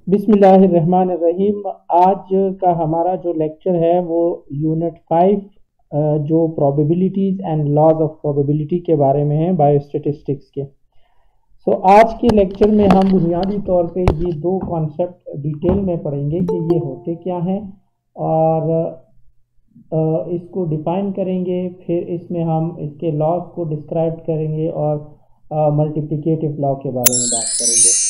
बिस्मिल्लाहिर्रहमानिर्रहीम। आज का हमारा जो लेक्चर है वो यूनिट 5 जो probabilities and laws of probability के बारे में है, बायोस्टैटिस्टिक्स के। आज के लेक्चर में हम बुनियादी तौर पे ये दो कॉन्सेप्ट डिटेल में पढ़ेंगे कि ये होते क्या हैं और इसको डिफाइन करेंगे। फिर इसमें हम इसके लॉज को डिस्क्राइब करेंगे और मल्टीप्लिकेटिव लॉ के बारे में बात करेंगे।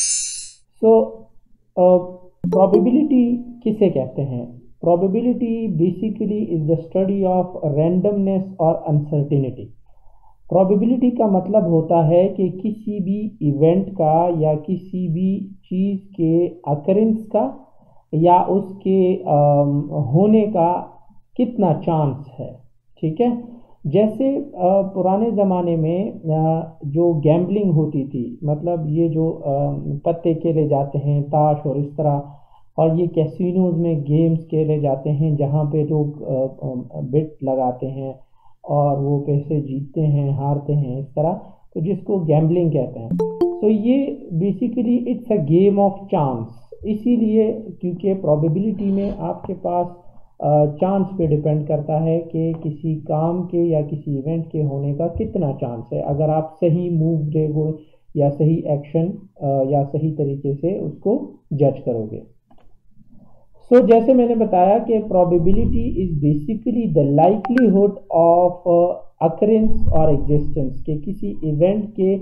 प्रोबेबिलिटी किसे कहते हैं? Probability basically is the study of randomness और अनसर्टिनिटी। प्रोबेबिलिटी का मतलब होता है कि किसी भी इवेंट का या किसी भी चीज़ के अकरेंस का या उसके होने का कितना चांस है। ठीक है, जैसे पुराने ज़माने में जो गैम्बलिंग होती थी, मतलब ये जो पत्ते खेले जाते हैं, ताश और इस तरह, और ये कैसीनोज में गेम्स खेले जाते हैं जहाँ पे लोग बिट लगाते हैं और वो पैसे जीतते हैं हारते हैं इस तरह, तो जिसको गैम्बलिंग कहते हैं। तो ये basically it's a game of chance. इसीलिए क्योंकि प्रोबेबिलिटी में आपके पास चांस पे डिपेंड करता है कि किसी काम के या किसी इवेंट के होने का कितना चांस है, अगर आप सही मूव लेगो या सही एक्शन या सही तरीके से उसको जज करोगे। जैसे मैंने बताया कि probability is basically the likelihood of occurrence और एग्जिस्टेंस, के किसी इवेंट के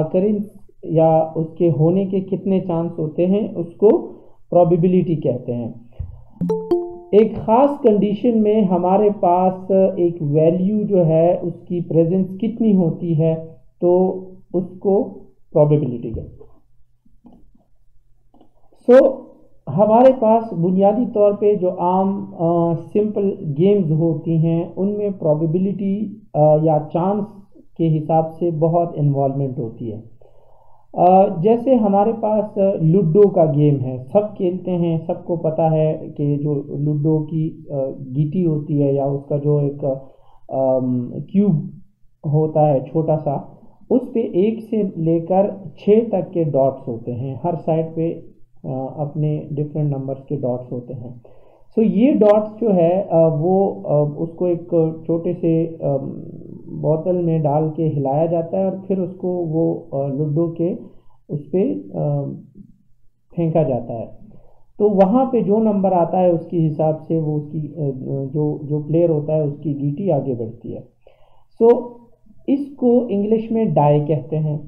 अकरेंस या उसके होने के कितने चांस होते हैं, उसको प्रोबेबिलिटी कहते हैं। एक ख़ास कंडीशन में हमारे पास एक वैल्यू जो है उसकी प्रेजेंस कितनी होती है, तो उसको प्रोबेबिलिटी कहते हैं। हमारे पास बुनियादी तौर पे जो आम सिंपल गेम्स होती हैं उनमें प्रोबेबिलिटी या चांस के हिसाब से बहुत इन्वॉल्वमेंट होती है। जैसे हमारे पास लूडो का गेम है, सब खेलते हैं, सबको पता है कि जो लूडो की गीटी होती है या उसका जो एक क्यूब होता है छोटा सा, उस पे 1 से लेकर 6 तक के डॉट्स होते हैं, हर साइड पे अपने डिफरेंट नंबर्स के डॉट्स होते हैं। ये डॉट्स जो है वो उसको एक छोटे से बोतल में डाल के हिलाया जाता है और फिर उसको वो लूडो के उस पर फेंका जाता है। तो वहाँ पे जो नंबर आता है उसके हिसाब से वो उसकी जो जो प्लेयर होता है उसकी गीटी आगे बढ़ती है। इसको इंग्लिश में डाई कहते हैं।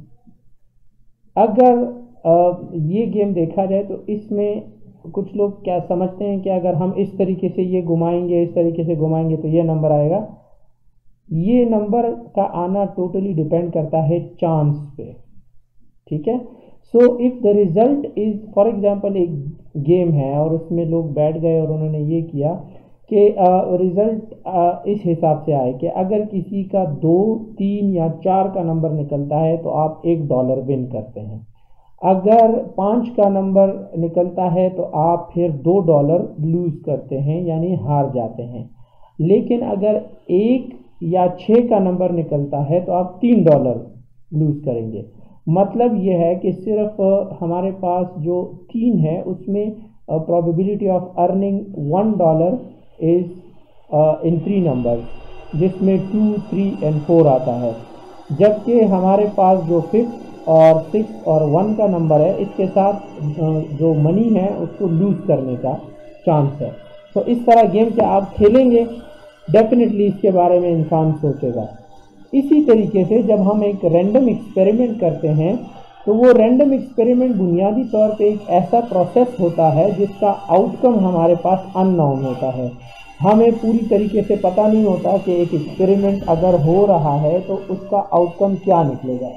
अगर ये गेम देखा जाए तो इसमें कुछ लोग क्या समझते हैं कि अगर हम इस तरीके से ये घुमाएंगे, इस तरीके से घुमाएंगे तो ये नंबर आएगा। ये नंबर का आना टोटली डिपेंड करता है चांस पे। ठीक है, if the result is, for example एक गेम है और उसमें लोग बैठ गए और उन्होंने ये किया कि रिजल्ट इस हिसाब से आए कि अगर किसी का 2, 3 या 4 का नंबर निकलता है तो आप $1 विन करते हैं। अगर 5 का नंबर निकलता है तो आप फिर $2 लूज़ करते हैं, यानी हार जाते हैं। लेकिन अगर 1 या 6 का नंबर निकलता है तो आप $3 लूज़ करेंगे। मतलब यह है कि सिर्फ हमारे पास जो 3 है उसमें probability of earning $1 is in 3 number, जिसमें 2, 3 और 4 आता है। जबकि हमारे पास जो 5 और 6 और 1 का नंबर है, इसके साथ जो मनी है उसको लूज़ करने का चांस है। इस तरह गेम के आप खेलेंगे, डेफिनेटली इसके बारे में इंसान सोचेगा। इसी तरीके से जब हम एक रैंडम एक्सपेरिमेंट करते हैं तो वो रैंडम एक्सपेरिमेंट बुनियादी तौर पे एक ऐसा प्रोसेस होता है जिसका आउटकम हमारे पास अननोन होता है। हमें पूरी तरीके से पता नहीं होता कि एक एक्सपेरिमेंट अगर हो रहा है तो उसका आउटकम क्या निकलेगा।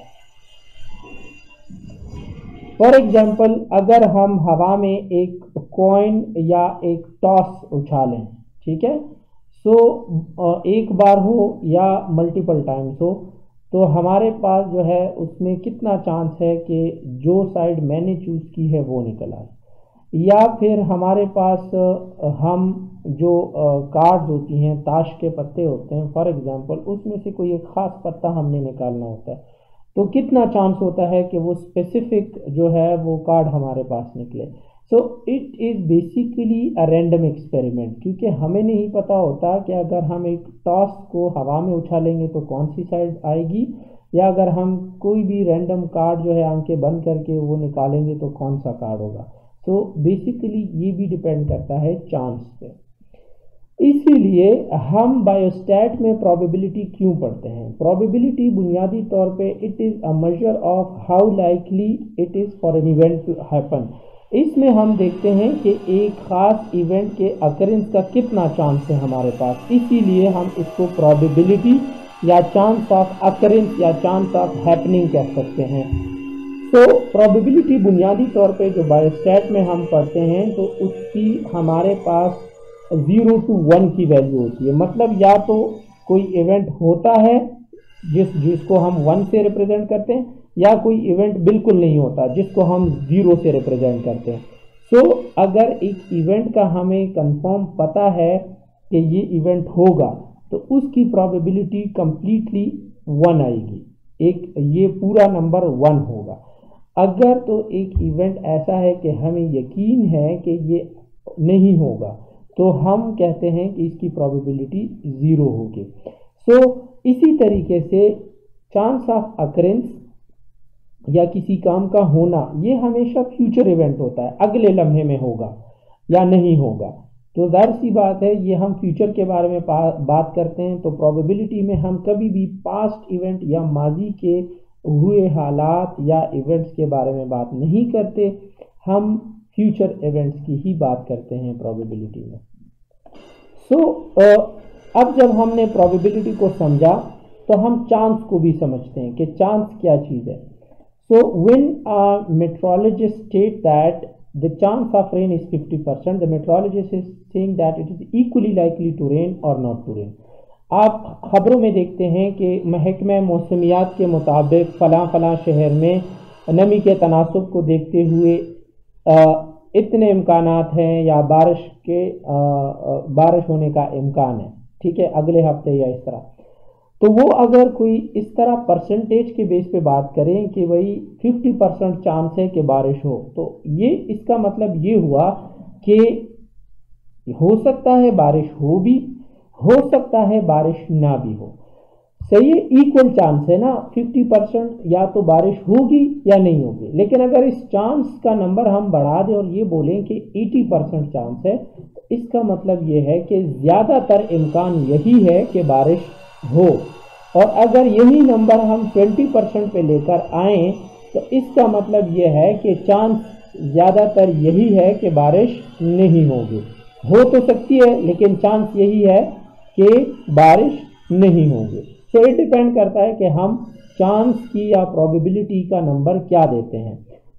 फॉर एग्जाम्पल, अगर हम हवा में एक कॉइन या एक टॉस उछालें, ठीक है, एक बार हो या मल्टीपल टाइम्स हो, तो हमारे पास जो है उसमें कितना चांस है कि जो साइड मैंने चूज़ की है वो निकल आए। या फिर हमारे पास हम जो कार्ड्स होती हैं, ताश के पत्ते होते हैं फॉर एग्जांपल, उसमें से कोई एक ख़ास पत्ता हमने निकालना होता है, तो कितना चांस होता है कि वो स्पेसिफिक जो है वो कार्ड हमारे पास निकले। So it is basically a random experiment, क्योंकि हमें नहीं पता होता कि अगर हम एक टॉस को हवा में उछालेंगे तो कौन सी साइड आएगी, या अगर हम कोई भी रैंडम कार्ड जो है आंखें बंद करके वो निकालेंगे तो कौन सा कार्ड होगा। सो बेसिकली ये भी डिपेंड करता है चांस पे। इसीलिए हम बायोस्टैट में प्रोबेबिलिटी क्यों पढ़ते हैं। प्रोबेबिलिटी बुनियादी तौर पे it is a measure of how likely it is for an event to happen. इसमें हम देखते हैं कि एक ख़ास इवेंट के अकरेंस का कितना चांस है हमारे पास, इसीलिए हम इसको प्रोबेबिलिटी या चांस ऑफ अकरेंस या चांस ऑफ हैपनिंग कह सकते हैं। तो प्रोबेबिलिटी बुनियादी तौर पे जो बायोस्टैट में हम पढ़ते हैं तो उसकी हमारे पास 0 to 1 की वैल्यू होती है। मतलब या तो कोई इवेंट होता है जिसको हम 1 से रिप्रेजेंट करते हैं, या कोई इवेंट बिल्कुल नहीं होता जिसको हम 0 से रिप्रेजेंट करते हैं। सो अगर एक इवेंट का हमें कंफर्म पता है कि ये इवेंट होगा तो उसकी प्रोबेबिलिटी कंप्लीटली 1 आएगी, एक ये पूरा नंबर 1 होगा। अगर तो एक इवेंट ऐसा है कि हमें यकीन है कि ये नहीं होगा तो हम कहते हैं कि इसकी प्रोबेबिलिटी 0 होगी। सो इसी तरीके से चांस ऑफ अकरेंस या किसी काम का होना ये हमेशा फ्यूचर इवेंट होता है, अगले लम्हे में होगा या नहीं होगा। तो जाहिर सी बात है ये हम फ्यूचर के बारे में बात करते हैं, तो प्रोबेबिलिटी में हम कभी भी पास्ट इवेंट या माजी के हुए हालात या इवेंट्स के बारे में बात नहीं करते, हम फ्यूचर इवेंट्स की ही बात करते हैं प्रोबेबिलिटी में। अब जब हमने प्रोबेबिलिटी को समझा तो हम चांस को भी समझते हैं कि चांस क्या चीज़ है। So when a metrologist state that the chance of rain is 50%, the meteorologist is saying that it is equally likely to rain or not to rain। आप खबरों में देखते हैं कि महकमा मौसमियात के मुताबिक फ़लाँ शहर में नमी के तनासब को देखते हुए इतने इम्कानात हैं या बारिश होने का इम्कान है, ठीक है, अगले हफ्ते या इस तरह। तो वो अगर कोई इस तरह परसेंटेज के बेस पे बात करें कि भाई 50% चांस है कि बारिश हो, तो ये इसका मतलब ये हुआ कि हो सकता है बारिश हो सकता है बारिश ना भी हो। सही है, इक्वल चांस है ना, 50% या तो बारिश होगी या नहीं होगी। लेकिन अगर इस चांस का नंबर हम बढ़ा दें और ये बोलें कि 80% चांस है, तो इसका मतलब ये है कि ज़्यादातर इम्कान यही है कि बारिश हो। और अगर यही नंबर हम 20% पे लेकर आएँ तो इसका मतलब ये है कि चांस ज़्यादातर यही है कि बारिश नहीं होगी। हो तो सकती है लेकिन चांस यही है कि बारिश नहीं होगी। सो इट डिपेंड करता है कि हम चांस की या प्रोबेबिलिटी का नंबर क्या देते हैं।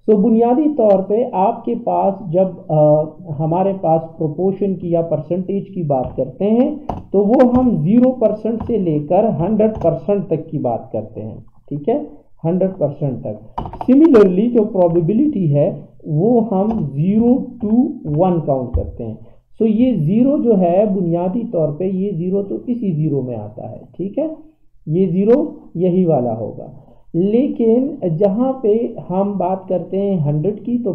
तो बुनियादी तौर पे आपके पास जब हमारे पास प्रोपोर्शन की या परसेंटेज की बात करते हैं तो वो हम 0% से लेकर 100% तक की बात करते हैं, ठीक है, 100% तक। सिमिलरली जो प्रोबेबिलिटी है वो हम 0 to 1 काउंट करते हैं। सो ये 0 जो है बुनियादी तौर पे ये 0 तो इसी 0 में आता है, ठीक है, ये 0 यही वाला होगा। लेकिन जहाँ पे हम बात करते हैं 100 की तो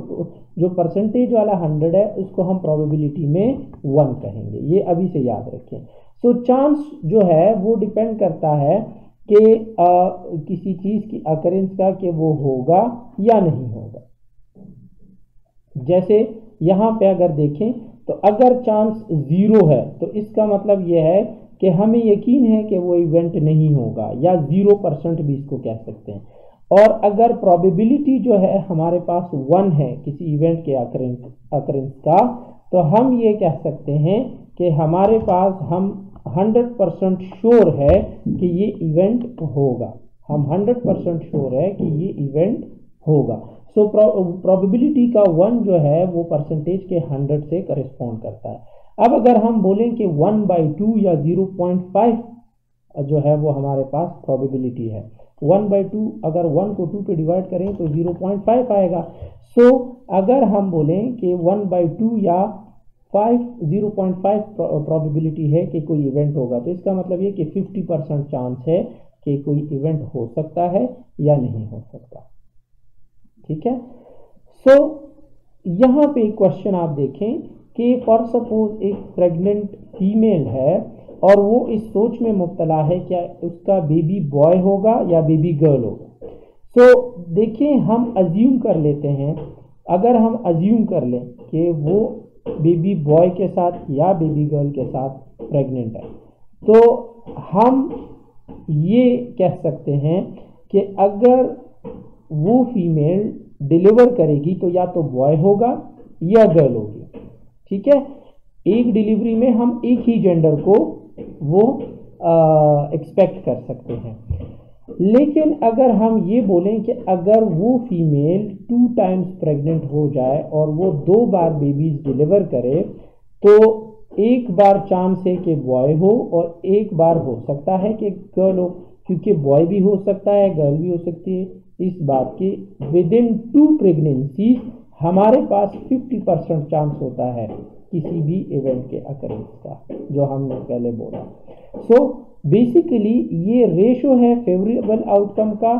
जो परसेंटेज वाला 100 है उसको हम प्रोबेबिलिटी में 1 कहेंगे, ये अभी से याद रखें। सो चांस जो है वो डिपेंड करता है कि किसी चीज़ की अकरेंस का कि वो होगा या नहीं होगा। जैसे यहाँ पे अगर देखें तो अगर चांस 0 है तो इसका मतलब ये है कि हमें यकीन है कि वो इवेंट नहीं होगा, या 0% भी इसको कह सकते हैं। और अगर प्रोबेबिलिटी जो है हमारे पास 1 है किसी इवेंट के अकरेंस का, तो हम ये कह सकते हैं कि हमारे पास हम 100% श्योर है कि ये इवेंट होगा, हम 100% श्योर है कि ये इवेंट होगा। सो प्रोबेबिलिटी का 1 जो है वो परसेंटेज के 100 से करेस्पॉन्ड करता है। अब अगर हम बोलें कि 1/2 या 0.5 जो है वो हमारे पास प्रोबेबिलिटी है, 1/2 अगर 1 को 2 पे डिवाइड करें तो 0.5 आएगा। सो अगर हम बोलें कि 1/2 या 0.5 प्रोबेबिलिटी है कि कोई इवेंट होगा, तो इसका मतलब ये कि 50% चांस है कि कोई इवेंट हो सकता है या नहीं हो सकता, ठीक है। सो यहाँ पे एक क्वेश्चन आप देखें कि फॉर सपोज एक प्रेग्नेंट फीमेल है और वो इस सोच में मुब्तला है क्या उसका बेबी बॉय होगा या बेबी गर्ल होगा। सो देखिए, हम अज्यूम कर लेते हैं, अगर हम अज्यूम कर लें कि वो बेबी बॉय के साथ या बेबी गर्ल के साथ प्रेग्नेंट है, तो हम ये कह सकते हैं कि अगर वो फीमेल डिलीवर करेगी तो या तो बॉय होगा या गर्ल होगी। ठीक है, एक डिलीवरी में हम एक ही जेंडर को वो एक्सपेक्ट कर सकते हैं। लेकिन अगर हम ये बोलें कि अगर वो फीमेल 2 टाइम्स प्रेग्नेंट हो जाए और वो 2 बार बेबीज डिलीवर करे, तो एक बार चांस है कि बॉय हो और एक बार हो सकता है कि गर्ल हो, क्योंकि बॉय भी हो सकता है गर्ल भी हो सकती है। इस बात के विद इन 2 प्रेगनेंसी हमारे पास 50% चांस होता है किसी भी इवेंट के अकरेंस का, जो हमने पहले बोला। सो बेसिकली ये रेशो है फेवरेबल आउटकम का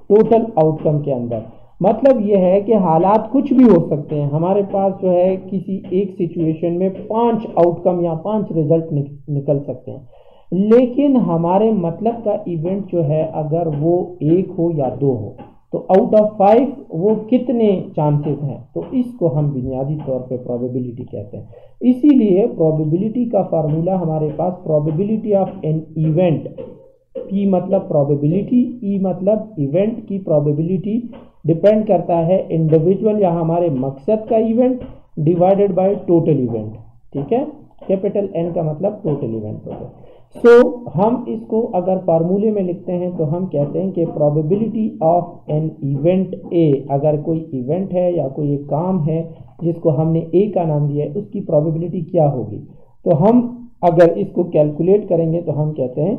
टोटल आउटकम के अंदर। मतलब यह है कि हालात कुछ भी हो सकते हैं, हमारे पास जो है किसी एक सिचुएशन में 5 आउटकम या 5 रिजल्ट निकल सकते हैं, लेकिन हमारे मतलब का इवेंट जो है अगर वो 1 हो या 2 हो, तो आउट ऑफ 5 वो कितने चांसेस हैं, तो इसको हम बुनियादी तौर पे प्रोबेबिलिटी कहते हैं। इसीलिए प्रोबेबिलिटी का फार्मूला हमारे पास probability of an event, P मतलब प्रोबेबिलिटी, ई मतलब इवेंट की प्रोबेबिलिटी डिपेंड करता है इंडिविजुअल या हमारे मकसद का event divided by total event. ठीक है, कैपिटल एन का मतलब टोटल इवेंट होता है। सो हम इसको अगर फार्मूले में लिखते हैं तो हम कहते हैं कि probability of an event A, अगर कोई इवेंट है या कोई एक काम है जिसको हमने ए का नाम दिया है, उसकी प्रोबेबिलिटी क्या होगी। तो हम अगर इसको कैलकुलेट करेंगे तो हम कहते हैं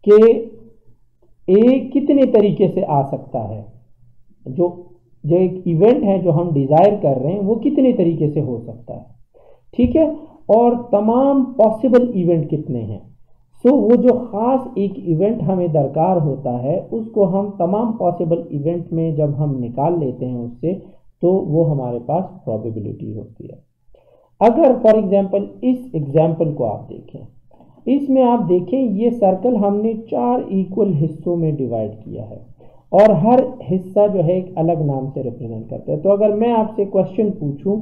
कि ए कितने तरीके से आ सकता है, जो एक इवेंट है जो हम डिजायर कर रहे हैं वो कितने तरीके से हो सकता है। ठीक है, और तमाम पॉसिबल इवेंट कितने हैं। सो वो जो ख़ास एक इवेंट हमें दरकार होता है उसको हम तमाम पॉसिबल इवेंट में जब हम निकाल लेते हैं उससे, तो वो हमारे पास प्रोबेबिलिटी होती है। अगर फॉर एग्जांपल इस एग्जांपल को आप देखें, इसमें आप देखें ये सर्कल हमने 4 इक्वल हिस्सों में डिवाइड किया है और हर हिस्सा जो है एक अलग नाम से रिप्रेजेंट करता है। तो अगर मैं आपसे क्वेश्चन पूछूं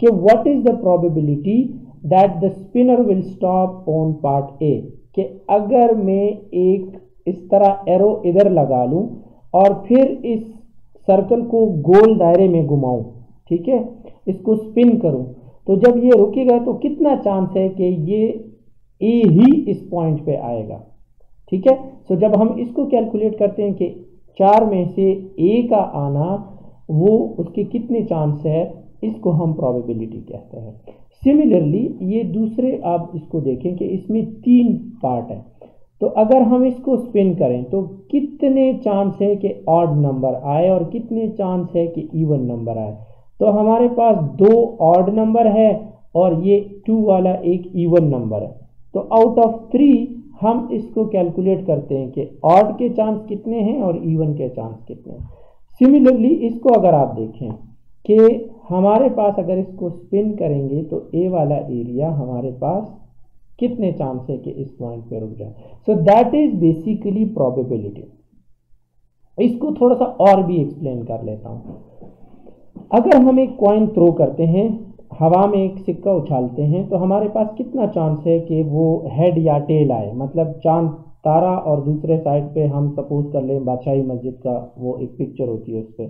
कि what is the probability that the spinner will stop on part A, कि अगर मैं एक इस तरह एरो इधर लगा लूं और फिर इस सर्कल को गोल दायरे में घुमाऊं, ठीक है, इसको स्पिन करूं, तो जब ये रुकेगा तो कितना चांस है कि ये ए ही इस पॉइंट पे आएगा। ठीक है, सो जब हम इसको कैलकुलेट करते हैं कि 4 में से ए का आना वो उसके कितने चांस है, इसको हम प्रोबेबिलिटी कहते हैं। सिमिलरली ये दूसरे आप इसको देखें कि इसमें 3 पार्ट है, तो अगर हम इसको स्पिन करें तो कितने चांस है कि ऑड नंबर आए और कितने चांस है कि इवन नंबर आए। तो हमारे पास 2 ऑड नंबर है और ये 2 वाला एक इवन नंबर है, तो आउट ऑफ 3 हम इसको कैलकुलेट करते हैं कि ऑड के चांस कितने हैं और इवन के चांस कितने हैं। सिमिलरली इसको अगर आप देखें कि हमारे पास अगर इसको स्पिन करेंगे तो ए वाला एरिया हमारे पास कितने चांस है कि इस पॉइंट पे रुक जाए। So that is basically probability. इसको थोड़ा सा और भी एक्सप्लेन कर लेता हूं। अगर हम एक कॉइन थ्रो करते हैं, हवा में एक सिक्का उछालते हैं, तो हमारे पास कितना चांस है कि वो हेड या टेल आए, मतलब चांद तारा और दूसरे साइड पे हम सपोज कर लें बादशाही मस्जिद का वो एक पिक्चर होती है उस पर।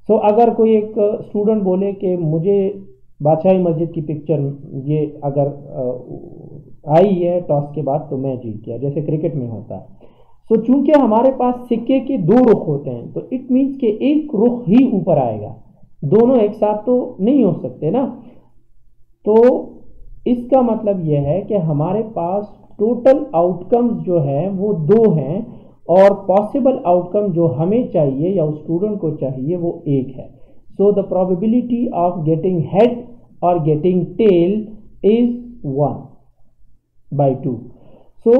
सो अगर कोई एक स्टूडेंट बोले कि मुझे बादशाही मस्जिद की पिक्चर ये अगर आई है टॉस के बाद तो मैं जीत गया, जैसे क्रिकेट में होता है। सो चूंकि हमारे पास सिक्के के 2 रुख होते हैं तो इट मीन्स कि एक रुख ही ऊपर आएगा, दोनों एक साथ तो नहीं हो सकते ना। तो इसका मतलब यह है कि हमारे पास टोटल आउटकम्स जो है वो 2 हैं और पॉसिबल आउटकम जो हमें चाहिए या उस स्टूडेंट को चाहिए वो 1 है। So the probability of getting head और गेटिंग टेल इज 1/2। सो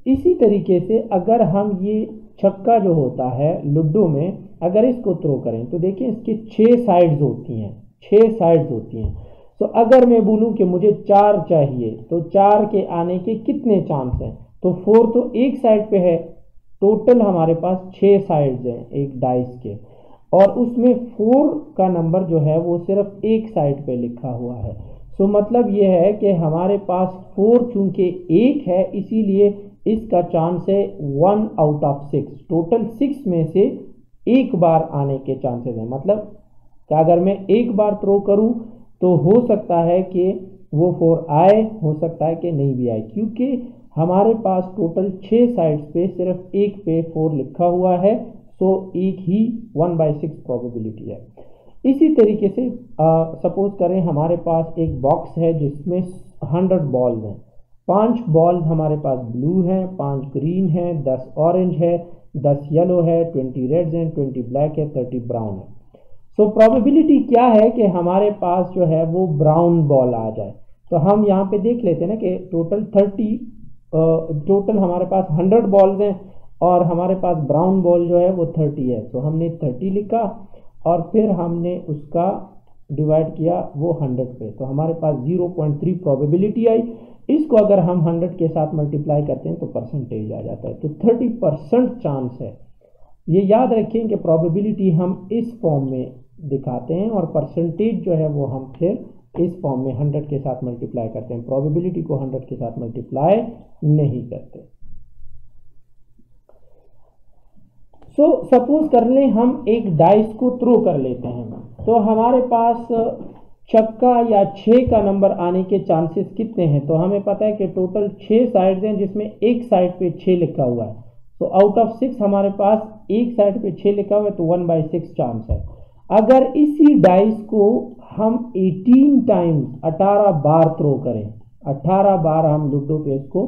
इसी तरीके से अगर हम ये छक्का जो होता है लूडो में, अगर इसको थ्रो करें तो देखिए इसके 6 साइड्स होती हैं, 6 साइड्स होती हैं। तो अगर मैं बोलूं कि मुझे 4 चाहिए तो 4 के आने के कितने चांस हैं, तो 4 तो एक साइड पे है, टोटल हमारे पास 6 साइड्स हैं एक डाइस के, और उसमें 4 का नंबर जो है वो सिर्फ एक साइड पे लिखा हुआ है। सो मतलब ये है कि हमारे पास 4 चूंकि एक है इसीलिए इसका चांस है 1 आउट ऑफ 6, टोटल 6 में से एक बार आने के चांसेस हैं। मतलब कि अगर मैं एक बार थ्रो करूं तो हो सकता है कि वो 4 आए, हो सकता है कि नहीं भी आए, क्योंकि हमारे पास टोटल 6 साइड्स पे सिर्फ एक पे 4 लिखा हुआ है। सो एक ही 1/6 प्रोबेबिलिटी है। इसी तरीके से सपोज करें हमारे पास एक बॉक्स है जिसमें 100 बॉल्स हैं, 5 बॉल्स हमारे पास ब्लू हैं, 5 ग्रीन हैं, 10 ऑरेंज है, 10 येलो है, 20 रेड्स हैं, 20 ब्लैक है, 30 ब्राउन है। सो प्रोबेबिलिटी क्या है कि हमारे पास जो है वो ब्राउन बॉल आ जाए। तो हम यहाँ पे देख लेते हैं ना कि टोटल हमारे पास 100 बॉल्स हैं और हमारे पास ब्राउन बॉल जो है वो 30 है। तो हमने 30 लिखा और फिर हमने उसका डिवाइड किया वो 100 पे, तो हमारे पास 0.3 प्रोबेबिलिटी आई। इसको अगर हम 100 के साथ मल्टीप्लाई करते हैं तो परसेंटेज आ जाता है, तो 30% चांस है। ये याद रखें कि प्रोबेबिलिटी हम इस फॉर्म में दिखाते हैं और परसेंटेज जो है वो हम फिर इस फॉर्म में 100 के साथ मल्टीप्लाई करते हैं, प्रोबेबिलिटी को 100 के साथ मल्टीप्लाई नहीं करते। सो सपोज कर लें हम एक डाइस को थ्रो कर लेते हैं, तो हमारे पास छक्का या 6 का नंबर आने के चांसेस कितने हैं, तो हमें पता है कि टोटल 6 साइड्स हैं जिसमें एक साइड पे 6 लिखा हुआ है। तो आउट ऑफ 6 हमारे पास एक साइड पे 6 लिखा हुआ है, तो 1/6 चांस है। अगर इसी डाइस को हम 18 टाइम्स 18 बार थ्रो करें, 18 बार हम लूडो पे इसको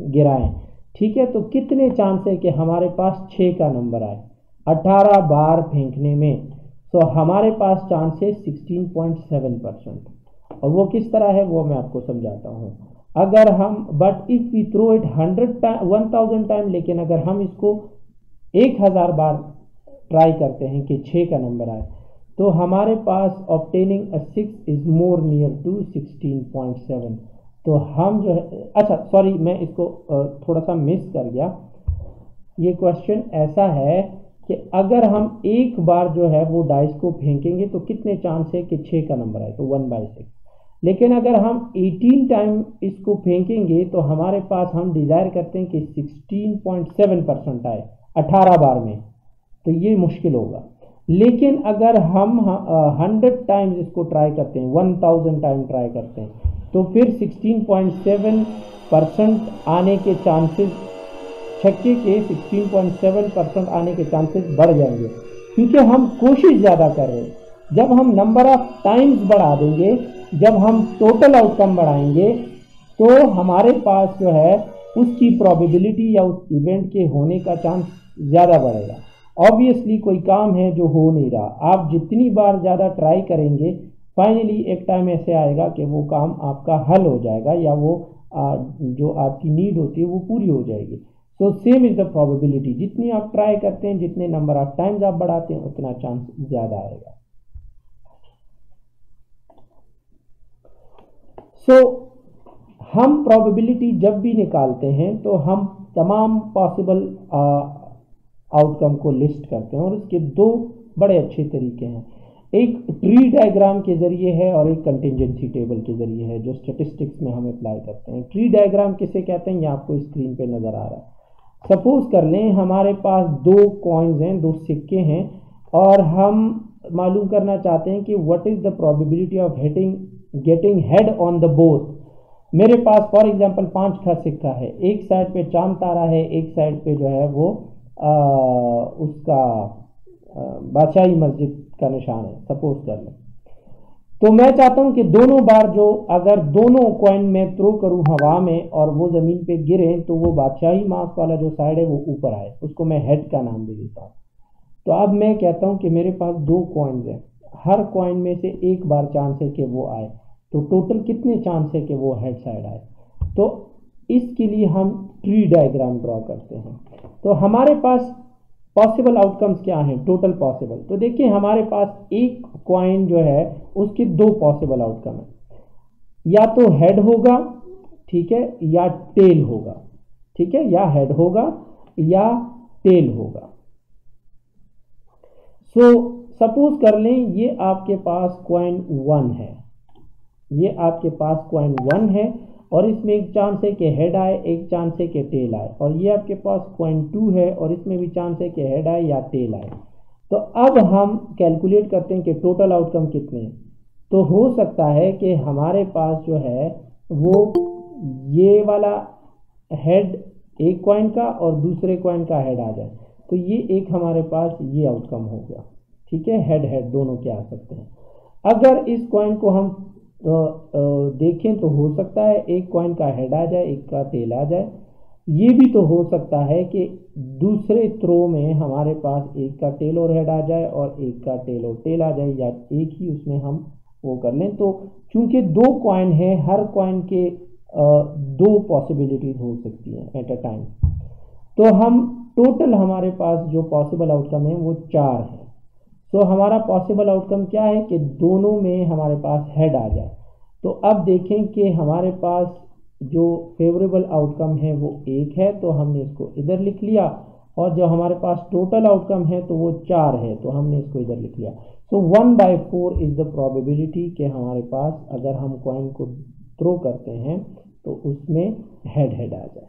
गिराएं, ठीक है, तो कितने चांस है कि हमारे पास 6 का नंबर आए 18 बार फेंकने में। तो हमारे पास चांस है 16.7%। और वो किस तरह है वो मैं आपको समझाता हूँ। अगर हम but if we throw it 1000 time, लेकिन अगर हम इसको 1000 बार ट्राई करते हैं कि 6 का नंबर आए, तो हमारे पास obtaining a 6 is more near to 16.7। तो हम जो है, अच्छा सॉरी मैं इसको थोड़ा सा मिस कर गया। ये क्वेश्चन ऐसा है कि अगर हम एक बार जो है वो डाइस को फेंकेंगे तो कितने चांस है कि 6 का नंबर आए, तो 1/6। लेकिन अगर हम 18 टाइम इसको फेंकेंगे तो हमारे पास हम डिज़ायर करते हैं कि 16.7% आए 18 बार में, तो ये मुश्किल होगा। लेकिन अगर हम 100 टाइम्स इसको ट्राई करते हैं, 1000 टाइम ट्राई करते हैं, तो फिर 16.7% आने के चांसेस, छक्के के 16.7% आने के चांसेस बढ़ जाएंगे, क्योंकि हम कोशिश ज़्यादा कर रहे हैं। जब हम नंबर ऑफ टाइम्स बढ़ा देंगे, जब हम टोटल आउटकम बढ़ाएंगे, तो हमारे पास जो है उसकी प्रोबेबिलिटी या उस इवेंट के होने का चांस ज़्यादा बढ़ेगा। ऑब्वियसली कोई काम है जो हो नहीं रहा, आप जितनी बार ज़्यादा ट्राई करेंगे फाइनली एक टाइम ऐसे आएगा कि वो काम आपका हल हो जाएगा या वो जो आपकी नीड होती है वो पूरी हो जाएगी। So same is the probability, जितनी आप ट्राई करते हैं, जितने नंबर ऑफ टाइम्स आप बढ़ाते हैं, उतना चांस ज़्यादा आएगा। सो हम प्रोबेबिलिटी जब भी निकालते हैं तो हम तमाम पॉसिबल आउटकम को लिस्ट करते हैं, और इसके 2 बड़े अच्छे तरीके हैं। एक ट्री डायग्राम के जरिए है और एक कंटिजेंसी टेबल के जरिए है, जो स्टैटिस्टिक्स में हम अप्लाई करते हैं। ट्री डायग्राम किसे कहते हैं ये आपको स्क्रीन पे नज़र आ रहा है। सपोज कर लें हमारे पास 2 कॉइन्स हैं, 2 सिक्के हैं, और हम मालूम करना चाहते हैं कि what is the probability of getting head on the both. मेरे पास फॉर एग्जांपल 5 का सिक्का है, एक साइड पे चांद तारा है, एक साइड पे जो है वो उसका बादशाही मस्जिद का निशान है, सपोज कर लें। तो मैं चाहता हूं कि दोनों बार जो अगर दोनों कॉइन में थ्रो करूं हवा में और वो ज़मीन पे गिरे तो वो बादशाही मार्क वाला जो साइड है वो ऊपर आए, उसको मैं हेड का नाम दे देता हूँ। तो अब मैं कहता हूँ कि मेरे पास 2 कॉइन्स हैं, हर कॉइन में से एक बार चांस है कि वो आए, तो टोटल कितने चांस है कि वो हेड साइड आए। तो इसके लिए हम ट्री डायग्राम ड्रॉ करते हैं। तो हमारे पास पॉसिबल आउटकम्स क्या हैं, टोटल पॉसिबल। तो देखिए हमारे पास एक कॉइन जो है उसके दो पॉसिबल आउटकम है, या तो हेड होगा, ठीक है, या टेल होगा, ठीक है, या हेड होगा या टेल होगा। सो सपोज कर लें ये आपके पास कॉइन 1 है, ये आपके पास कॉइन 1 है और इसमें एक चांस है कि हेड आए, एक चांस है कि टेल आए, और ये आपके पास कॉइन 2 है और इसमें भी चांस है कि हेड आए या टेल आए। तो अब हम कैलकुलेट करते हैं कि टोटल आउटकम कितने हैं। तो हो सकता है कि हमारे पास जो है वो ये वाला हेड एक कॉइन का और दूसरे कॉइन का हेड आ जाए, तो ये एक हमारे पास ये आउटकम हो गया, ठीक है, हेड हेड दोनों के आ सकते हैं। अगर इस कॉइन को हम देखें तो हो सकता है एक कॉइन का हेड आ जाए, एक का टेल आ जाए। ये भी तो हो सकता है कि दूसरे थ्रो में हमारे पास एक का टेल और हेड आ जाए और एक का टेल और टेल आ जाए, या एक ही उसमें हम वो कर लें। तो चूंकि दो कॉइन है, हर कॉइन के दो पॉसिबिलिटीज हो सकती हैं एट अ टाइम, तो हम टोटल हमारे पास जो पॉसिबल आउटकम है वो 4 है। तो हमारा पॉसिबल आउटकम क्या है कि दोनों में हमारे पास हेड आ जाए। तो अब देखें कि हमारे पास जो फेवरेबल आउटकम है वो 1 है, तो हमने इसको इधर लिख लिया, और जो हमारे पास टोटल आउटकम है तो वो 4 है, तो हमने इसको इधर लिख लिया। सो 1/4 इज द प्रोबेबिलिटी कि हमारे पास अगर हम कॉइन को थ्रो करते हैं तो उसमें हेड हेड आ जाए।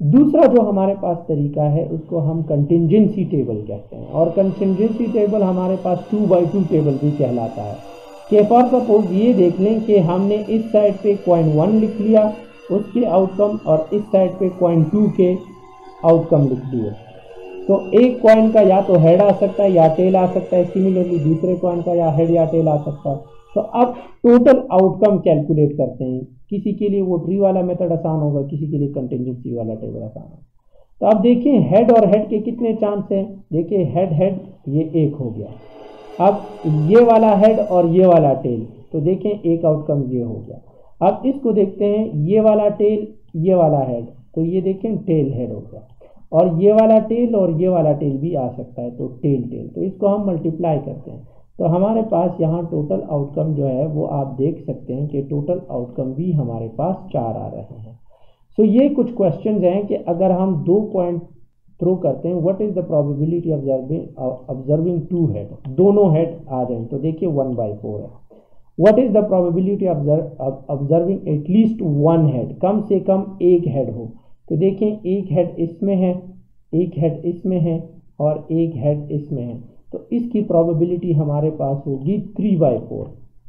दूसरा जो हमारे पास तरीका है उसको हम कंटिंजेंसी टेबल कहते हैं, और कंटिंजेंसी टेबल हमारे पास 2/2 टेबल भी कहलाता है। कि फॉर सपोज ये देख लें कि हमने इस साइड पे कॉइन 1 लिख लिया उसके आउटकम, और इस साइड पे कॉइन 2 के आउटकम लिख दिए, तो एक कॉइन का या तो हेड आ सकता है या टेल आ सकता है, सिमिलरली दूसरे कॉइन का या हेड या टेल आ सकता है। तो अब टोटल आउटकम कैलकुलेट करते हैं। किसी के लिए वो ट्री वाला मेथड आसान होगा, किसी के लिए कंटिंजेंसी वाला टेबल आसान होगा। तो अब देखिए हेड और हेड के कितने चांस हैं। देखिए हेड हेड ये एक हो गया, अब ये वाला हेड और ये वाला टेल, तो देखें एक आउटकम ये हो गया। अब इसको देखते हैं, ये वाला टेल ये वाला हेड, तो ये देखें टेल हेड हो गया, और ये वाला टेल और ये वाला टेल भी आ सकता है, तो टेल टेल। तो इसको हम मल्टीप्लाई करते हैं, तो हमारे पास यहाँ टोटल आउटकम जो है वो आप देख सकते हैं कि टोटल आउटकम भी हमारे पास 4 आ रहे हैं। सो ये कुछ क्वेश्चंस हैं कि अगर हम 2 पॉइंट थ्रो करते हैं, what is the probability observing 2 head, दोनों हेड आ जाएं, तो देखिए 1/4 है। What is the probability observing at least 1 head, कम से कम एक हेड हो, तो देखें एक हेड इसमें है, एक हेड इसमें है और एक हेड इसमें है, तो इसकी प्रोबेबिलिटी हमारे पास होगी 3/4,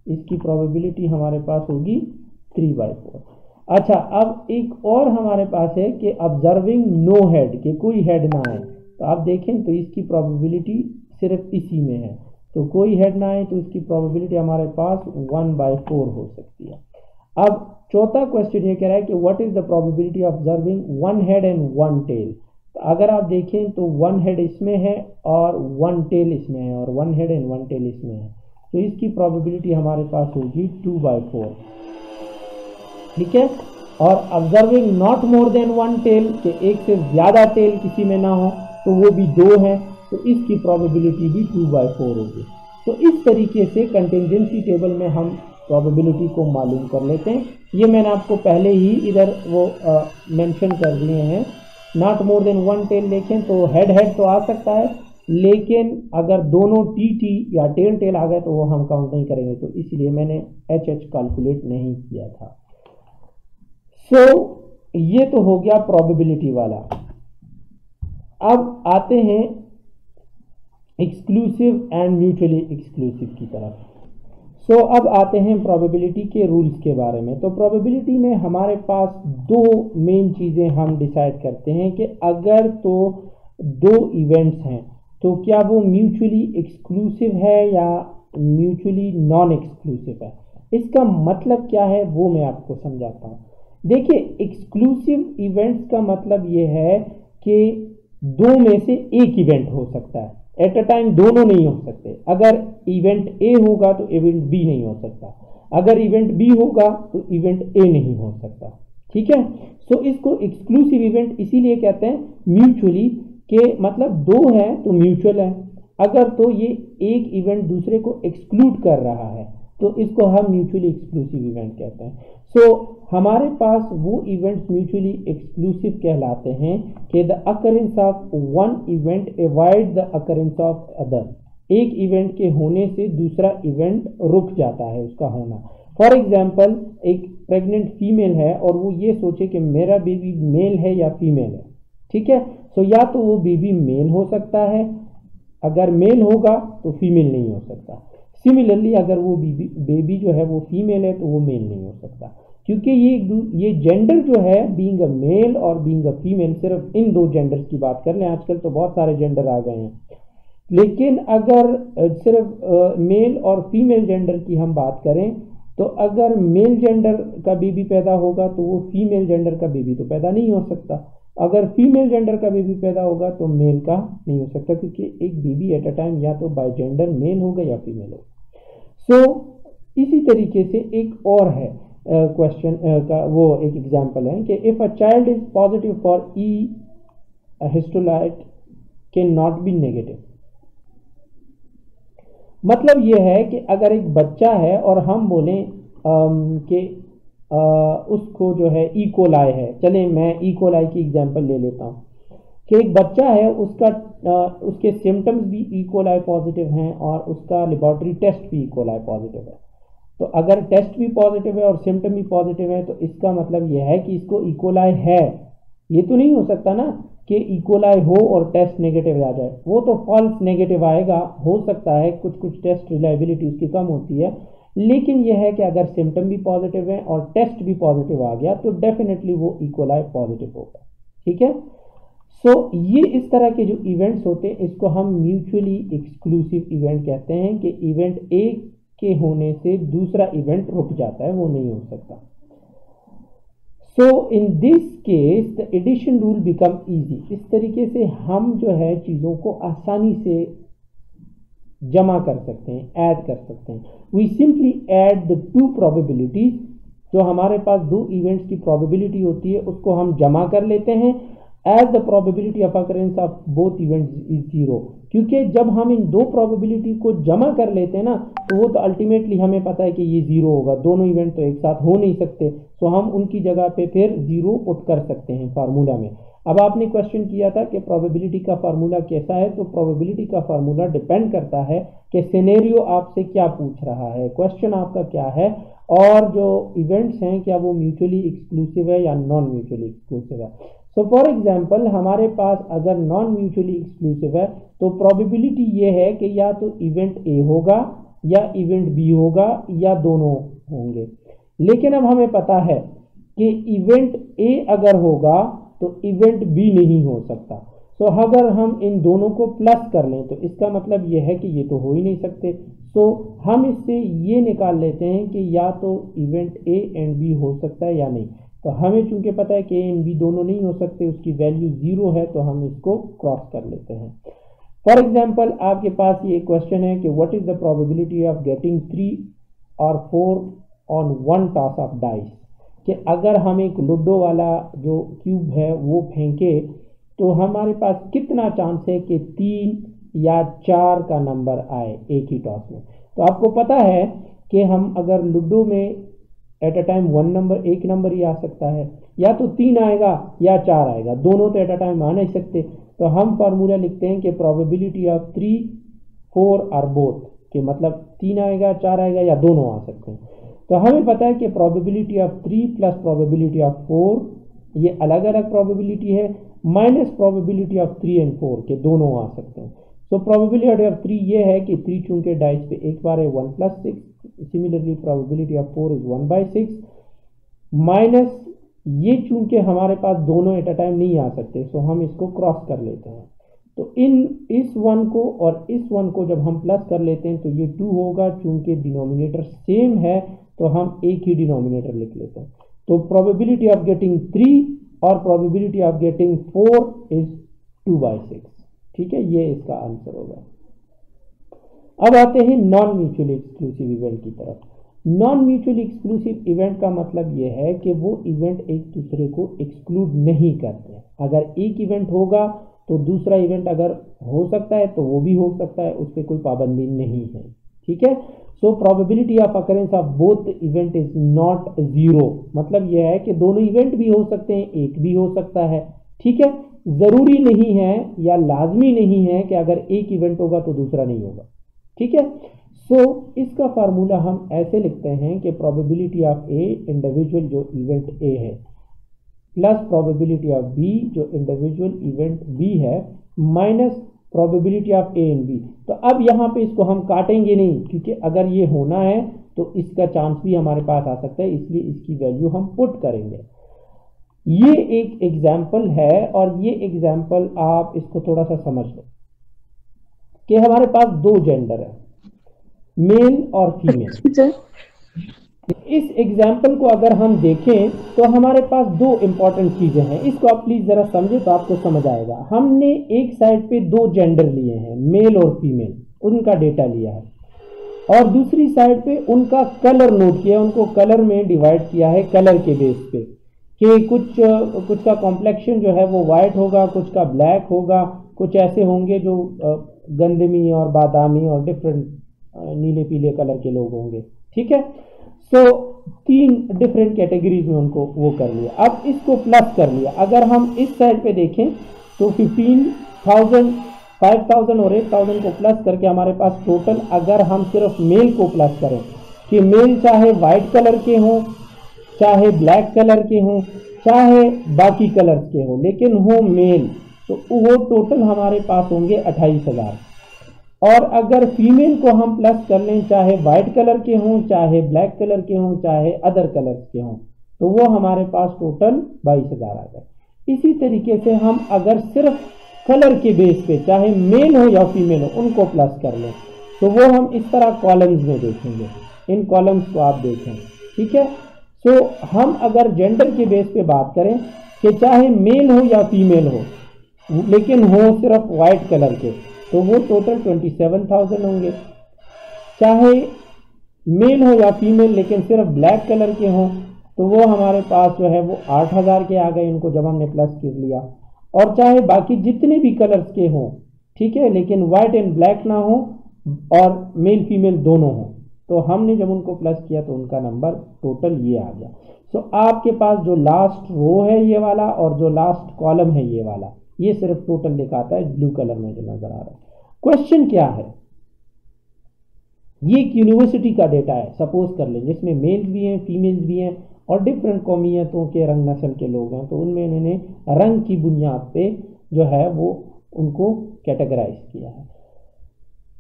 इसकी प्रोबेबिलिटी हमारे पास होगी 3/4। अच्छा, अब एक और हमारे पास है कि ऑब्जर्विंग नो हेड, कि कोई हेड ना आए, तो आप देखें तो इसकी प्रोबेबिलिटी सिर्फ इसी में है, तो कोई हेड ना आए तो इसकी प्रोबेबिलिटी हमारे पास 1/4 हो सकती है। अब चौथा क्वेश्चन ये कह रहा है कि what is the probability of observing 1 head and 1 tail. तो अगर आप देखें तो 1 हेड इसमें है और 1 टेल इसमें है, और 1 हेड एंड 1 टेल इसमें है, तो इसकी प्रोबेबिलिटी हमारे पास होगी 2/4, ठीक है। और observing not more than 1 tail, कि एक से ज़्यादा टेल किसी में ना हो, तो वो भी 2 है, तो इसकी प्रोबेबिलिटी भी 2/4 होगी। तो इस तरीके से कंटिंजेंसी टेबल में हम प्रोबेबिलिटी को मालूम कर लेते हैं। ये मैंने आपको पहले ही इधर वो मेंशन कर दिए हैं। नॉट मोर देन 1 टेल देखें तो हेड हेड तो आ सकता है, लेकिन अगर दोनों टी या टेल टेल आ गए तो वो हम काउंट नहीं करेंगे, तो इसलिए मैंने एच कैलकुलेट नहीं किया था। सो ये तो हो गया प्रोबेबिलिटी वाला। अब आते हैं एक्सक्लूसिव एंड म्यूचुअली एक्सक्लूसिव की तरफ। सो अब आते हैं प्रोबेबिलिटी के रूल्स के बारे में। तो प्रोबेबिलिटी में हमारे पास 2 मेन चीज़ें हम डिसाइड करते हैं कि अगर तो 2 इवेंट्स हैं तो क्या वो म्यूचुअली एक्सक्लूसिव है या म्यूचुअली नॉन एक्सक्लूसिव है। इसका मतलब क्या है वो मैं आपको समझाता हूँ। देखिए, एक्सक्लूसिव इवेंट्स का मतलब ये है कि 2 में से एक इवेंट हो सकता है, एट अ टाइम दोनों नहीं हो सकते। अगर इवेंट ए होगा तो इवेंट बी नहीं हो सकता, अगर इवेंट बी होगा तो इवेंट ए नहीं हो सकता, ठीक है। सो इसको एक्सक्लूसिव इवेंट इसीलिए कहते हैं म्यूचुअली कि मतलब दो हैं तो म्यूचुअल है, अगर तो ये एक इवेंट दूसरे को एक्सक्लूड कर रहा है तो इसको हम म्यूचुअली एक्सक्लूसिव इवेंट कहते हैं। सो हमारे पास वो इवेंट्स म्यूचुअली एक्सक्लूसिव कहलाते हैं कि the occurrence of one event avoid the occurrence of other, एक इवेंट के होने से दूसरा इवेंट रुक जाता है उसका होना। फॉर एग्जाम्पल, एक प्रेग्नेंट फीमेल है और वो ये सोचे कि मेरा बेबी मेल है या फीमेल है, ठीक है। सो या तो वो बेबी मेल हो सकता है, अगर मेल होगा तो फीमेल नहीं हो सकता। सिमिलरली अगर वो बेबी जो है वो फीमेल है तो वो मेल नहीं हो सकता, क्योंकि ये जेंडर जो है बीइंग अ मेल और बीइंग अ फीमेल, सिर्फ इन दो जेंडर्स की बात कर लें, आजकल तो बहुत सारे जेंडर आ गए हैं, लेकिन अगर सिर्फ मेल और फीमेल जेंडर की हम बात करें तो अगर मेल जेंडर का बेबी पैदा होगा तो वो फीमेल जेंडर का बेबी तो पैदा नहीं हो सकता, अगर फीमेल जेंडर का बेबी पैदा होगा तो मेल का नहीं हो सकता, क्योंकि एक बेबी एट अ टाइम या तो बाय जेंडर मेल होगा या फीमेल होगा। सो इसी तरीके से एक और है क्वेश्चन का वो एक एग्जांपल है कि if a child is positive for E histolite can not be negative. मतलब ये है कि अगर एक बच्चा है और हम बोलें कि उसको जो है इकोलाई है, चलें मैं इकोलाई की एग्जांपल ले लेता हूँ कि एक बच्चा है उसके सिम्टम्स भी इकोलाई पॉजिटिव हैं और उसका लेबोरेटरी टेस्ट भी इकोलाई पॉजिटिव है। तो अगर टेस्ट भी पॉजिटिव है और सिम्टम भी पॉजिटिव है तो इसका मतलब यह है कि इसको इकोलाई है। ये तो नहीं हो सकता ना कि इकोलाई हो और टेस्ट नेगेटिव आ जाए, वो तो फॉल्स नेगेटिव आएगा। हो सकता है कुछ कुछ टेस्ट रिलायबिलिटी उसकी कम होती है, लेकिन यह है कि अगर सिम्टम भी पॉजिटिव है और टेस्ट भी पॉजिटिव आ गया तो डेफिनेटली वो इकोलाई पॉजिटिव होगा, ठीक है। सो ये इस तरह के जो इवेंट्स होते हैं इसको हम म्यूचुअली एक्सक्लूसिव इवेंट कहते हैं कि इवेंट ए के होने से दूसरा इवेंट रुक जाता है, वो नहीं हो सकता। So in this case the addition rule become easy. इस तरीके से हम जो है चीज़ों को आसानी से जमा कर सकते हैं, ऐड कर सकते हैं। We simply add the two probabilities, जो हमारे पास दो इवेंट्स की प्रोबेबिलिटी होती है उसको हम जमा कर लेते हैं। As the probability of occurrence of both events is zero, क्योंकि जब हम इन दो प्रोबेबिलिटी को जमा कर लेते हैं ना तो वो तो अल्टीमेटली हमें पता है कि ये जीरो होगा, दोनों इवेंट तो एक साथ हो नहीं सकते, तो हम उनकी जगह पे फिर जीरो पुट कर सकते हैं फार्मूला में। अब आपने क्वेश्चन किया था कि प्रोबेबिलिटी का फार्मूला कैसा है, तो प्रोबेबिलिटी का फार्मूला डिपेंड करता है कि सिनेरियो आपसे क्या पूछ रहा है, क्वेश्चन आपका क्या है, और जो इवेंट्स हैं क्या वो म्यूचुअली एक्सक्लूसिव है या नॉन म्यूचुअली एक्सक्लूसिव है। सो फॉर एग्जाम्पल हमारे पास अगर नॉन म्यूचुअली एक्सक्लूसिव है तो प्रोबेबिलिटी ये है कि या तो इवेंट ए होगा या इवेंट बी होगा या दोनों होंगे। लेकिन अब हमें पता है कि इवेंट ए अगर होगा तो इवेंट बी नहीं हो सकता। सो अगर हम इन दोनों को प्लस कर लें तो इसका मतलब यह है कि ये तो हो ही नहीं सकते। सो हम इससे ये निकाल लेते हैं कि या तो इवेंट ए एंड बी हो सकता है या नहीं। तो हमें चूंकि पता है कि ए एंड बी दोनों नहीं हो सकते, उसकी वैल्यू जीरो है, तो हम इसको क्रॉस कर लेते हैं। फॉर एग्जाम्पल आपके पास ये क्वेश्चन है कि what is the probability of getting 3 और 4 on one toss of dice, कि अगर हम एक लूडो वाला जो क्यूब है वो फेंके तो हमारे पास कितना चांस है कि 3 या 4 का नंबर आए एक ही टॉस में। तो आपको पता है कि हम अगर लूडो में एट अ टाइम एक नंबर ही आ सकता है, या तो 3 आएगा या 4 आएगा, दोनों तो एट अ टाइम आ नहीं सकते। तो हम फार्मूला लिखते हैं कि प्रोबेबिलिटी ऑफ 3, 4 आर बोथ, कि मतलब 3 आएगा 4 आएगा या दोनों आ सकते हैं। तो हमें पता है कि probability of 3 plus probability of 4 ये अलग अलग प्रोबेबिलिटी है, माइनस प्रोबेबिलिटी ऑफ 3 एंड 4 के दोनों आ सकते हैं। सो प्रोबेबिलिटी ऑफ 3 ये है कि 3 चूंकि डाइस पे एक बार है 1 + 6, similarly probability of 4 is 1/6, minus ये चूंकि हमारे पास दोनों एट अ टाइम नहीं आ सकते, सो हम इसको क्रॉस कर लेते हैं। तो इस 1 को और इस 1 को जब हम प्लस कर लेते हैं तो ये 2 होगा, चूंकि डिनोमिनेटर सेम है तो हम एक ही डिनोमिनेटर लिख लेते हैं। तो प्रोबेबिलिटी ऑफ गेटिंग 3 और प्रोबेबिलिटी ऑफ गेटिंग 4 इज 2/6, ठीक है, ये इसका आंसर होगा। अब आते हैं नॉन म्यूचुअली एक्सक्लूसिव इवेंट की तरफ। नॉन म्यूचुअली एक्सक्लूसिव इवेंट का मतलब यह है कि वो इवेंट एक दूसरे को एक्सक्लूड नहीं करते। अगर एक इवेंट होगा तो दूसरा इवेंट अगर हो सकता है तो वो भी हो सकता है, उस पर कोई पाबंदी नहीं है। ठीक है, so probability of occurrence of both event is not zero, मतलब यह है कि दोनों इवेंट भी हो सकते हैं, एक भी हो सकता है। ठीक है, जरूरी नहीं है या लाजमी नहीं है कि अगर एक इवेंट होगा तो दूसरा नहीं होगा। ठीक है, सो इसका फार्मूला हम ऐसे लिखते हैं कि प्रोबेबिलिटी ऑफ ए इंडिविजुअल जो इवेंट ए है प्लस प्रोबेबिलिटी ऑफ बी जो इंडिविजुअल इवेंट बी है minus probability of A and B. तो अब यहाँ पे इसको हम काटेंगे नहीं, क्योंकि अगर ये होना है तो इसका चांस भी हमारे पास आ सकता है, इसलिए इसकी वैल्यू हम पुट करेंगे। ये एक एग्जाम्पल है और ये एग्जाम्पल आप इसको थोड़ा सा समझ लो कि हमारे पास दो जेंडर है, मेल और फीमेल। इस एग्जाम्पल को अगर हम देखें तो हमारे पास दो इंपॉर्टेंट चीजें हैं, इसको आप प्लीज जरा समझे तो आपको समझ आएगा। हमने एक साइड पे दो जेंडर लिए हैं, मेल और फीमेल, उनका डेटा लिया है, और दूसरी साइड पे उनका कलर नोट किया, उनको कलर में डिवाइड किया है कलर के बेस पे कि कुछ का कॉम्प्लेक्शन जो है वो वाइट होगा, कुछ का ब्लैक होगा, कुछ ऐसे होंगे जो गंदमी और बादामी और डिफरेंट नीले पीले कलर के लोग होंगे। ठीक है, सो तीन डिफरेंट कैटेगरीज में उनको वो कर लिया। अब इसको प्लस कर लिया, अगर हम इस साइड पे देखें तो 15,000 5,000 और 8,000 को प्लस करके हमारे पास टोटल, अगर हम सिर्फ मेल को प्लस करें कि मेल चाहे वाइट कलर के हों, चाहे ब्लैक कलर के हों, चाहे बाकी कलर्स के हों, लेकिन हो मेल, तो वो टोटल हमारे पास होंगे 28,000। और अगर फीमेल को हम प्लस कर लें, चाहे वाइट कलर के हों, चाहे ब्लैक कलर के हों, चाहे अदर कलर्स के हों, तो वो हमारे पास टोटल 22,000 आ गए। इसी तरीके से हम अगर सिर्फ कलर के बेस पे चाहे मेल हो या फीमेल हो उनको प्लस कर लें, तो वो हम इस तरह कॉलम्स में देखेंगे। इन कॉलम्स को आप देखें। ठीक है, सो हम अगर जेंडर के बेस पे बात करें कि चाहे मेल हो या फीमेल हो लेकिन हो सिर्फ वाइट कलर के, तो वो टोटल 27,000 होंगे। चाहे मेल हो या फीमेल लेकिन सिर्फ ब्लैक कलर के हों, तो वो हमारे पास जो है वो 8,000 के आ गए, इनको जब हमने प्लस कर लिया। और चाहे बाकी जितने भी कलर्स के हों, ठीक है, लेकिन वाइट एंड ब्लैक ना हो और मेल फीमेल दोनों हों, तो हमने जब उनको प्लस किया तो उनका नंबर टोटल ये आ गया। सो आपके पास जो लास्ट रो है ये वाला और जो लास्ट कॉलम है ये वाला, ये सिर्फ टोटल दिखाता है ब्लू कलर में जो नजर आ रहा है। क्वेश्चन क्या है, ये एक यूनिवर्सिटी का डेटा है, सपोज कर लें, जिसमें मेल्स भी हैं, फीमेल्स भी हैं और डिफरेंट कौमियतों के रंग नस्ल के लोग हैं, तो उनमें इन्होंने रंग की बुनियाद पे जो है वो उनको कैटेगराइज किया है।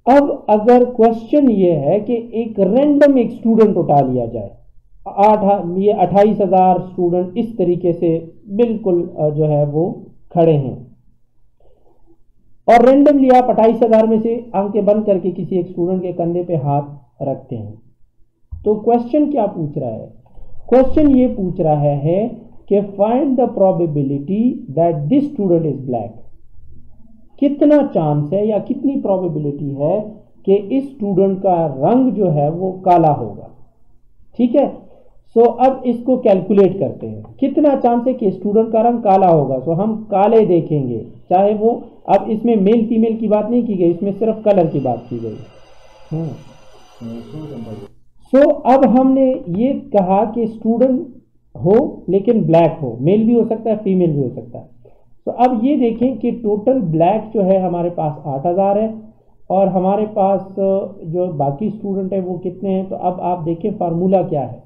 अब अगर क्वेश्चन ये है कि एक रैंडम एक स्टूडेंट उठा लिया जाए, ये 28,000 स्टूडेंट इस तरीके से बिल्कुल जो है वो खड़े हैं, और रैंडमली आप 28,000 में से आंखें बंद करके किसी एक स्टूडेंट के कंधे पे हाथ रखते हैं, तो क्वेश्चन क्या पूछ रहा है? क्वेश्चन ये पूछ रहा है कि find the probability that this student is black. कितना चांस है या कितनी प्रोबेबिलिटी है कि इस स्टूडेंट का रंग जो है वो काला होगा। ठीक है, सो अब इसको कैलकुलेट करते हैं, कितना चांस है कि स्टूडेंट का रंग काला होगा। सो हम काले देखेंगे, चाहे वो, अब इसमें मेल फीमेल की बात नहीं की गई, इसमें सिर्फ कलर की बात की गई। सो अब हमने ये कहा कि स्टूडेंट हो लेकिन ब्लैक हो, मेल भी हो सकता है फीमेल भी हो सकता है। तो अब ये देखें कि टोटल ब्लैक जो है हमारे पास 8,000 है और हमारे पास जो बाकी स्टूडेंट है वो कितने हैं। तो अब आप देखें फार्मूला क्या है।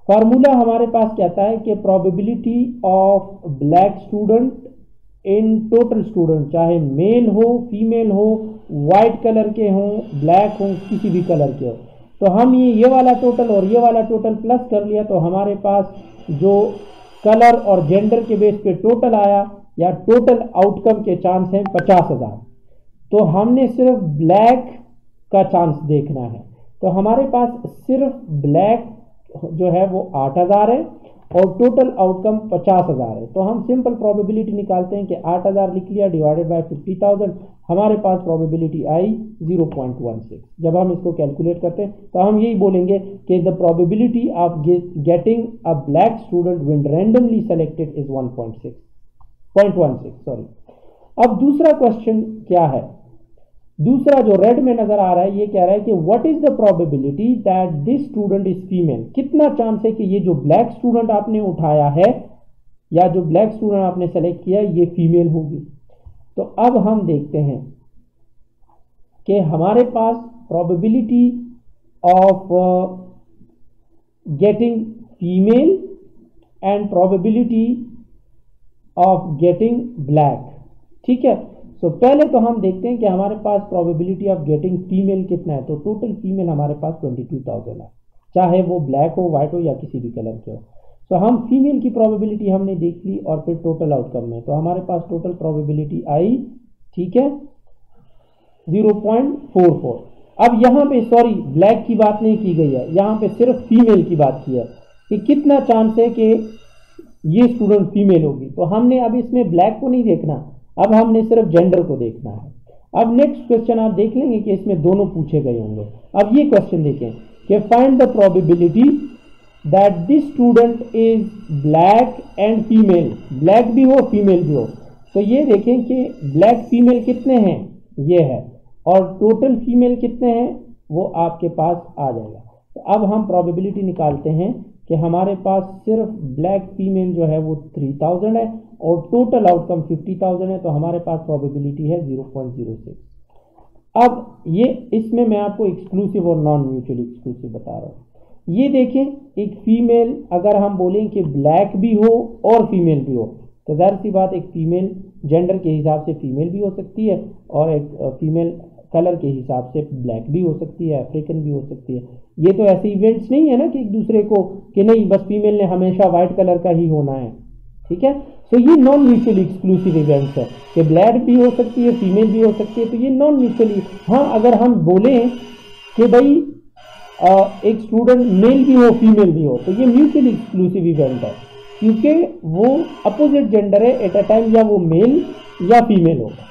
फार्मूला हमारे पास कहता है कि probability of black student in total student, चाहे मेल हो फीमेल हो, वाइट कलर के हों, ब्लैक हो, किसी भी कलर के हो, तो हम ये वाला टोटल और ये वाला टोटल प्लस कर लिया, तो हमारे पास जो कलर और जेंडर के बेस पे टोटल आया या टोटल आउटकम के चांस हैं 50,000। तो हमने सिर्फ ब्लैक का चांस देखना है, तो हमारे पास सिर्फ ब्लैक जो है वो 8,000 है और टोटल आउटकम 50,000 है। तो हम सिंपल प्रोबेबिलिटी निकालते हैं कि 8,000 लिख लिया डिवाइडेड बाय 50,000, हमारे पास प्रोबेबिलिटी आई 0.16। जब हम इसको कैलकुलेट करते हैं तो हम यही बोलेंगे कि the probability of getting a black student when randomly selected is 1.16 sorry. अब दूसरा क्वेश्चन क्या है, दूसरा जो रेड में नजर आ रहा है ये कह रहा है कि what is the probability that this student is female, कितना चांस है कि ये जो ब्लैक स्टूडेंट आपने उठाया है या जो ब्लैक स्टूडेंट आपने सेलेक्ट किया ये फीमेल होगी। तो अब हम देखते हैं कि हमारे पास probability of getting female and probability of getting black, ठीक है। तो पहले तो हम देखते हैं कि हमारे पास प्रोबेबिलिटी ऑफ गेटिंग फीमेल कितना है। तो टोटल फीमेल हमारे पास 22,000 है, चाहे वो ब्लैक हो, वाइट हो या किसी भी कलर के हो। तो हम फीमेल की प्रोबेबिलिटी हमने देख ली और फिर टोटल आउटकम में तो हमारे पास टोटल प्रोबेबिलिटी आई, ठीक है, 0.44। अब यहाँ पे सॉरी ब्लैक की बात नहीं की गई है, यहाँ पे सिर्फ फीमेल की बात की है कि कितना चांस है कि ये स्टूडेंट फीमेल होगी। तो हमने अब इसमें ब्लैक को नहीं देखना, अब हमने सिर्फ जेंडर को देखना है। अब नेक्स्ट क्वेश्चन आप देख लेंगे कि इसमें दोनों पूछे गए होंगे। अब ये क्वेश्चन देखें कि find the probability that this student is black and female, black भी हो फीमेल भी हो। तो ये देखें कि ब्लैक फीमेल कितने हैं, ये है, और टोटल फीमेल कितने हैं वो आपके पास आ जाएगा। तो अब हम प्रोबेबिलिटी निकालते हैं कि हमारे पास सिर्फ ब्लैक फीमेल जो है वो 3000 है और टोटल आउटकम 50,000 है। तो हमारे पास प्रोबेबिलिटी है 0.06। अब ये इसमें मैं आपको एक्सक्लूसिव और नॉन म्यूचुअली एक्सक्लूसिव बता रहा हूँ। ये देखें, एक फीमेल अगर हम बोलें कि ब्लैक भी हो और फीमेल भी हो तो जाहिर सी बात एक फीमेल जेंडर के हिसाब से फीमेल भी हो सकती है और एक फीमेल कलर के हिसाब से ब्लैक भी हो सकती है, अफ्रीकन भी हो सकती है। ये तो ऐसे इवेंट्स नहीं है ना कि एक दूसरे को कि नहीं बस फीमेल ने हमेशा वाइट कलर का ही होना है, ठीक है। तो ये नॉन म्यूचुअली एक्सक्लूसिव इवेंट्स है कि ब्लैक भी हो सकती है, फीमेल भी हो सकती है। तो ये नॉन म्यूचुअली, हाँ अगर हम बोलें कि भाई एक स्टूडेंट मेल भी हो फीमेल भी हो तो ये म्यूचुअली एक्सक्लूसिव इवेंट है क्योंकि वो अपोजिट जेंडर है एट अ टाइम, या वो मेल या फीमेल होगा।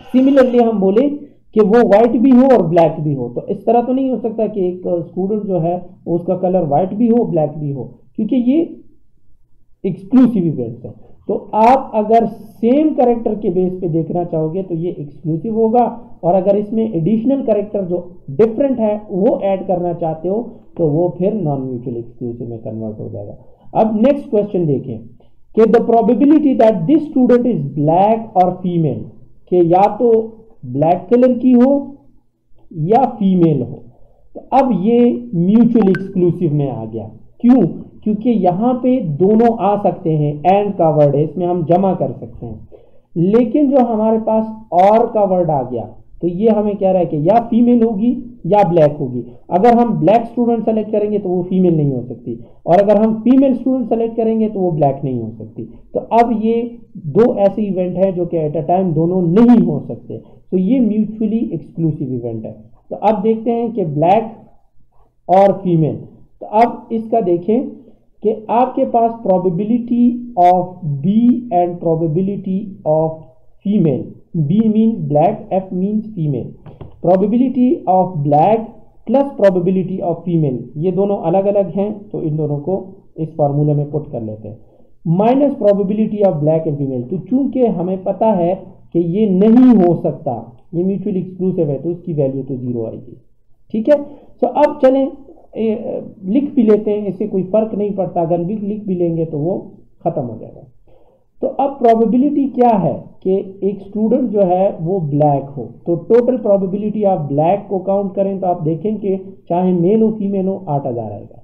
सिमिलरली हम बोले कि वो व्हाइट भी हो और ब्लैक भी हो, तो इस तरह तो नहीं हो सकता कि एक स्टूडेंट जो है उसका कलर व्हाइट भी हो ब्लैक भी हो, क्योंकि ये एक्सक्लूसिव इवेंट्स है। तो आप अगर सेम कैरेक्टर के बेस पे देखना चाहोगे तो ये एक्सक्लूसिव होगा, और अगर इसमें एडिशनल कैरेक्टर जो डिफरेंट है वो ऐड करना चाहते हो तो वो फिर नॉन म्यूचुअल एक्सक्लूसिव में कन्वर्ट हो जाएगा। अब नेक्स्ट क्वेश्चन देखें कि the probability that this student is black और फीमेल, कि या तो ब्लैक कलर की हो या फीमेल हो। तो अब ये म्यूचुअल एक्सक्लूसिव में आ गया। क्यों? क्योंकि यहाँ पे दोनों आ सकते हैं, एंड का वर्ड है इसमें हम जमा कर सकते हैं, लेकिन जो हमारे पास और का वर्ड आ गया तो ये हमें कह रहा है कि या फीमेल होगी या ब्लैक होगी। अगर हम ब्लैक स्टूडेंट सेलेक्ट करेंगे तो वो फीमेल नहीं हो सकती, और अगर हम फीमेल स्टूडेंट सेलेक्ट करेंगे तो वो ब्लैक नहीं हो सकती। तो अब ये दो ऐसे इवेंट है जो कि एट अ टाइम दोनों नहीं हो सकते, तो ये म्यूचुअली एक्सक्लूसिव इवेंट है। तो अब देखते हैं कि ब्लैक और फीमेल। तो अब इसका देखें कि आपके पास probability of B and probability of female, B means black, F means female, probability of black plus probability of female, ये दोनों अलग अलग हैं तो इन दोनों को इस फार्मूले में पुट कर लेते हैं, minus probability of black and female. तो चूंकि हमें पता है कि ये नहीं हो सकता, ये म्यूचुअली एक्सक्लूसिव है, तो इसकी वैल्यू तो 0 आएगी, ठीक है। तो अब चलें लिख भी लेते हैं, इससे कोई फर्क नहीं पड़ता, अगर लिख भी लेंगे तो वो खत्म हो जाएगा। तो अब प्रोबेबिलिटी क्या है कि एक स्टूडेंट जो है वो ब्लैक हो, तो टोटल प्रोबेबिलिटी आप ब्लैक को काउंट करें तो आप देखें कि चाहे मेल हो फीमेल हो 8000 आएगा।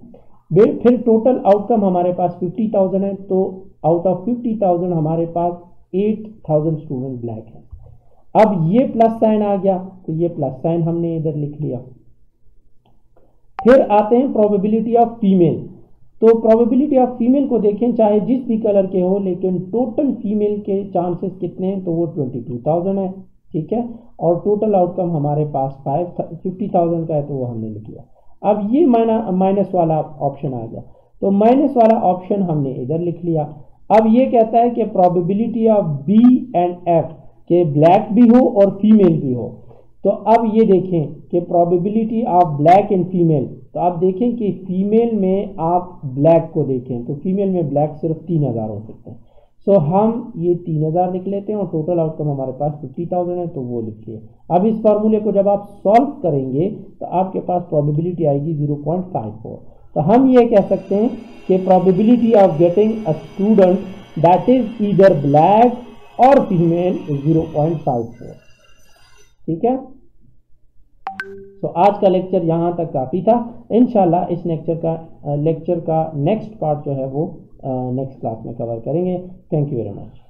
फिर टोटल आउटकम हमारे पास 50,000 है, तो आउट ऑफ 50,000 हमारे पास 8000 स्टूडेंट ब्लैक है। अब ये प्लस साइन आ गया तो ये प्लस साइन हमने इधर लिख लिया। फिर आते हैं प्रोबेबिलिटी ऑफ फीमेल। तो प्रोबेबिलिटी ऑफ फीमेल को देखें, चाहे जिस भी कलर के हो, लेकिन टोटल फीमेल के चांसेस कितने हैं तो वो 22,000 है, ठीक है। और टोटल आउटकम हमारे पास 50,000 का है तो वो हमने लिख लिया। अब ये माइनस वाला ऑप्शन आ गया, तो माइनस वाला ऑप्शन हमने इधर लिख लिया। अब ये कहता है कि probability of B and F, के ब्लैक भी हो और फीमेल भी हो। तो अब ये देखें कि probability of black and female, तो आप देखें कि फीमेल में आप ब्लैक को देखें तो फीमेल में ब्लैक सिर्फ 3000 हो सकते हैं। सो हम ये 3000 लिख लेते हैं और टोटल आउटकम हमारे पास 50,000 है, तो वो लिख लिए। अब इस फार्मूले को जब आप सॉल्व करेंगे तो आपके पास प्रोबेबिलिटी आएगी 0.54। तो हम ये कह सकते हैं कि probability of getting a student that is either black और फीमेल इज 0.54। ठीक है। तो आज का लेक्चर यहाँ तक काफ़ी था। इंशाल्लाह इस लेक्चर का नेक्स्ट पार्ट जो है वो नेक्स्ट क्लास में कवर करेंगे। Thank you very much.